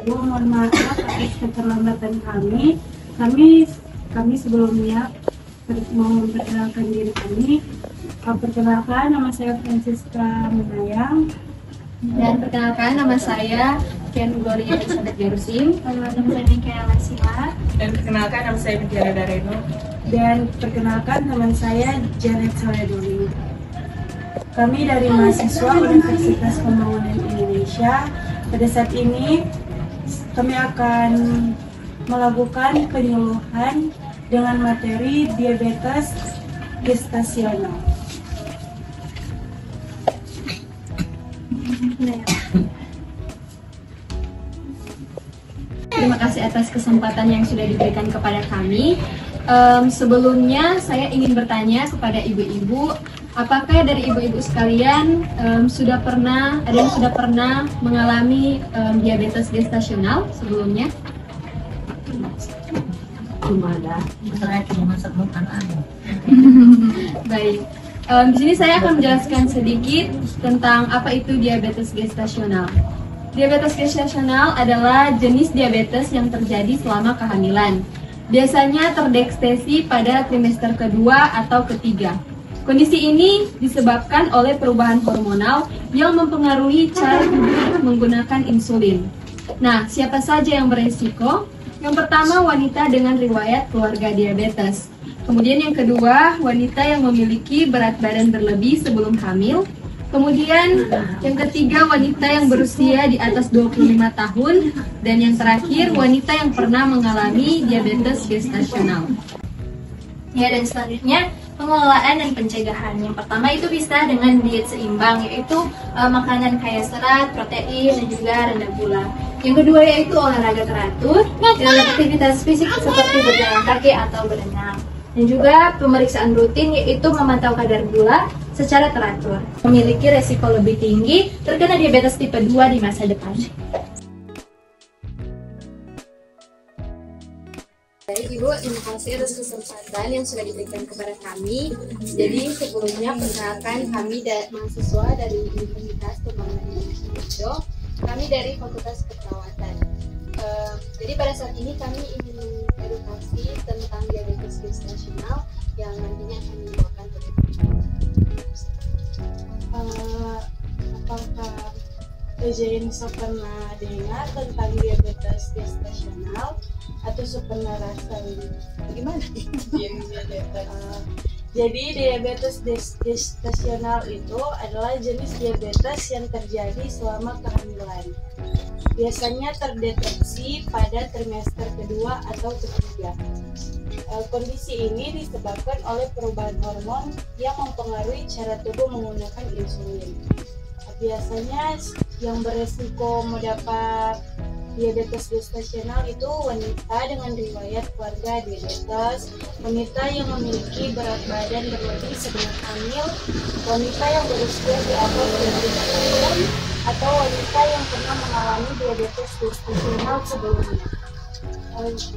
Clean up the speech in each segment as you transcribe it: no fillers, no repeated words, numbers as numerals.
wabarakatuh. Mohon maaf atas keterlambatan kami. Kami sebelumnya mau memperkenalkan diri kami. Perkenalkan, nama saya Francisca Menayang. Dan perkenalkan, nama saya Ken Gloria Elizabeth Jarusim. Nama saya Nengkaya Lasila. Dan perkenalkan, nama saya Mutiara Dareno. Dan perkenalkan, teman saya Janet Soledoli. Kami dari mahasiswa Universitas Pembangunan Indonesia. Pada saat ini kami akan melakukan penyuluhan dengan materi diabetes gestasional. Terima kasih atas kesempatan yang sudah diberikan kepada kami. Sebelumnya saya ingin bertanya kepada ibu-ibu, apakah dari ibu-ibu sekalian ada yang sudah pernah mengalami diabetes gestasional sebelumnya? Baik. Di sini saya akan menjelaskan sedikit tentang apa itu diabetes gestasional. Diabetes gestasional adalah jenis diabetes yang terjadi selama kehamilan. Biasanya terdeteksi pada trimester kedua atau ketiga. Kondisi ini disebabkan oleh perubahan hormonal yang mempengaruhi cara tubuh menggunakan insulin. Nah, siapa saja yang beresiko? Yang pertama, wanita dengan riwayat keluarga diabetes. Kemudian yang kedua, wanita yang memiliki berat badan berlebih sebelum hamil. Kemudian yang ketiga, wanita yang berusia di atas 25 tahun. Dan yang terakhir, wanita yang pernah mengalami diabetes gestasional. Ya, dan selanjutnya pengelolaan dan pencegahan. Yang pertama itu bisa dengan diet seimbang, yaitu makanan kaya serat, protein, dan juga rendah gula. Yang kedua yaitu olahraga teratur dan aktivitas fisik seperti berjalan kaki atau berenang. Dan juga pemeriksaan rutin, yaitu memantau kadar gula secara teratur. Memiliki resiko lebih tinggi terkena diabetes tipe 2 di masa depan. Baik Ibu, terima kasih atas kesempatan yang sudah diberikan kepada kami. Jadi sebelumnya perkenalkan, kami mahasiswa dari Universitas Pembangunan Indonesia. Kami dari Fakultas Keperawatan. Jadi pada saat ini kami ingin mengedukasi tentang diabetes gestasional yang nantinya akan dibawakan oleh apakah Ejain pernah dengar tentang diabetes gestasional atau pernah rasa bagaimana? Jadi diabetes gestasional itu adalah jenis diabetes yang terjadi selama kehamilan. Biasanya terdeteksi pada trimester kedua atau ketiga. Kondisi ini disebabkan oleh perubahan hormon yang mempengaruhi cara tubuh menggunakan insulin. Biasanya yang beresiko mendapat diabetes gestasional itu wanita dengan riwayat keluarga diabetes, wanita yang memiliki berat badan berlebih sebelum hamil, wanita yang berusia di atas 25 tahun, atau wanita yang pernah mengalami diabetes gestasional sebelumnya.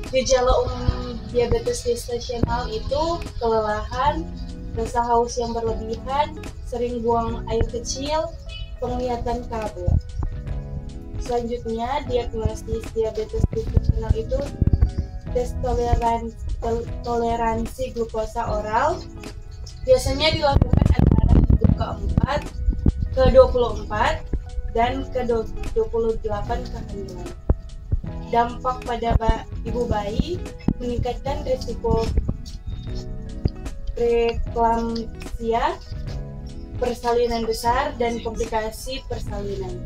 Gejala umum diabetes gestasional itu kelelahan, rasa haus yang berlebihan, sering buang air kecil, penglihatan kabur. Selanjutnya, diagnosis diabetes gestasional itu tes toleransi glukosa oral. Biasanya dilakukan antara minggu ke-4 ke 24 dan ke 28 kehamilan. Dampak pada ibu bayi meningkatkan risiko preeklamsia, persalinan besar, dan komplikasi persalinan.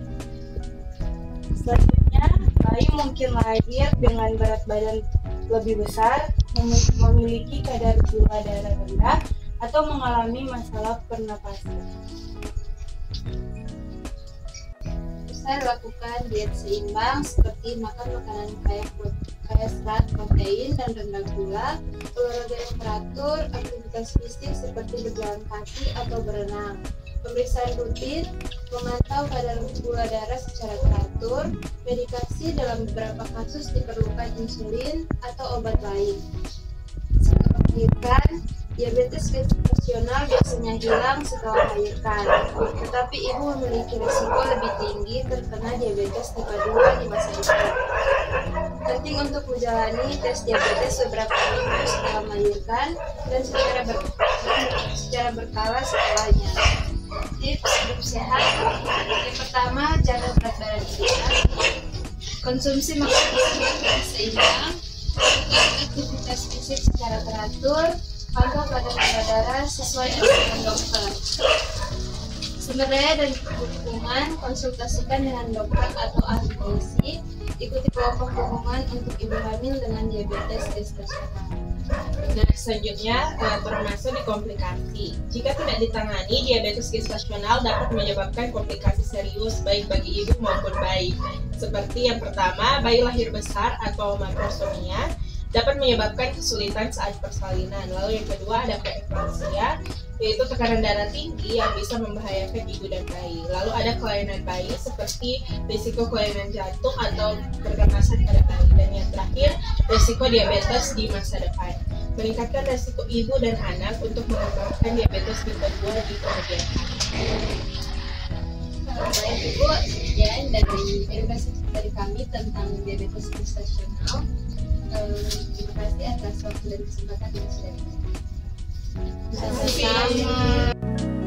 Selanjutnya, bayi mungkin lahir dengan berat badan lebih besar, memiliki kadar gula darah rendah, atau mengalami masalah pernapasan. Bisa lakukan diet seimbang seperti makan makanan kaya serat, protein, dan rendah gula, olahraga yang teratur, aktivitas fisik seperti berjalan kaki atau berenang, pemeriksaan rutin, memantau kadar gula darah secara teratur, medikasi dalam beberapa kasus diperlukan insulin atau obat lain. Setelah melahirkan, diabetes gestasional biasanya hilang setelah melahirkan, tetapi ibu memiliki risiko lebih tinggi terkena diabetes tipe 2 di masa depan. Penting untuk menjalani tes diabetes beberapa minggu setelah melahirkan dan secara berkala setelahnya. Tips hidup sehat: yang pertama, jaga berat badan kita, konsumsi makanan yang seimbang, aktivitas fisik secara teratur, pantau kadar gula darah sesuai dengan dokter. Sumber daya dan dukungan: konsultasikan dengan dokter atau ahli gizi, ikuti kelompok dukungan untuk ibu hamil dengan diabetes gestasional. Nah, selanjutnya termasuk di komplikasi. Jika tidak ditangani, diabetes gestasional dapat menyebabkan komplikasi serius baik bagi ibu maupun bayi. Seperti yang pertama, bayi lahir besar atau makrosemia dapat menyebabkan kesulitan saat persalinan. Lalu yang kedua ada preeklamsia, yaitu tekanan darah tinggi yang bisa membahayakan ibu dan bayi. Lalu ada kelainan bayi seperti risiko kelainan jantung atau berkemasan pada bayi. Dan yang terakhir, risiko diabetes di masa depan, meningkatkan risiko ibu dan anak untuk mengembangkan diabetes tipe 2 di kemudian hari. Baik Ibu, sekian dari edukasi dari kami tentang diabetes gestasional. Terima kasih atas waktu dan kesempatan yang sudah diberikan. Sama-sama.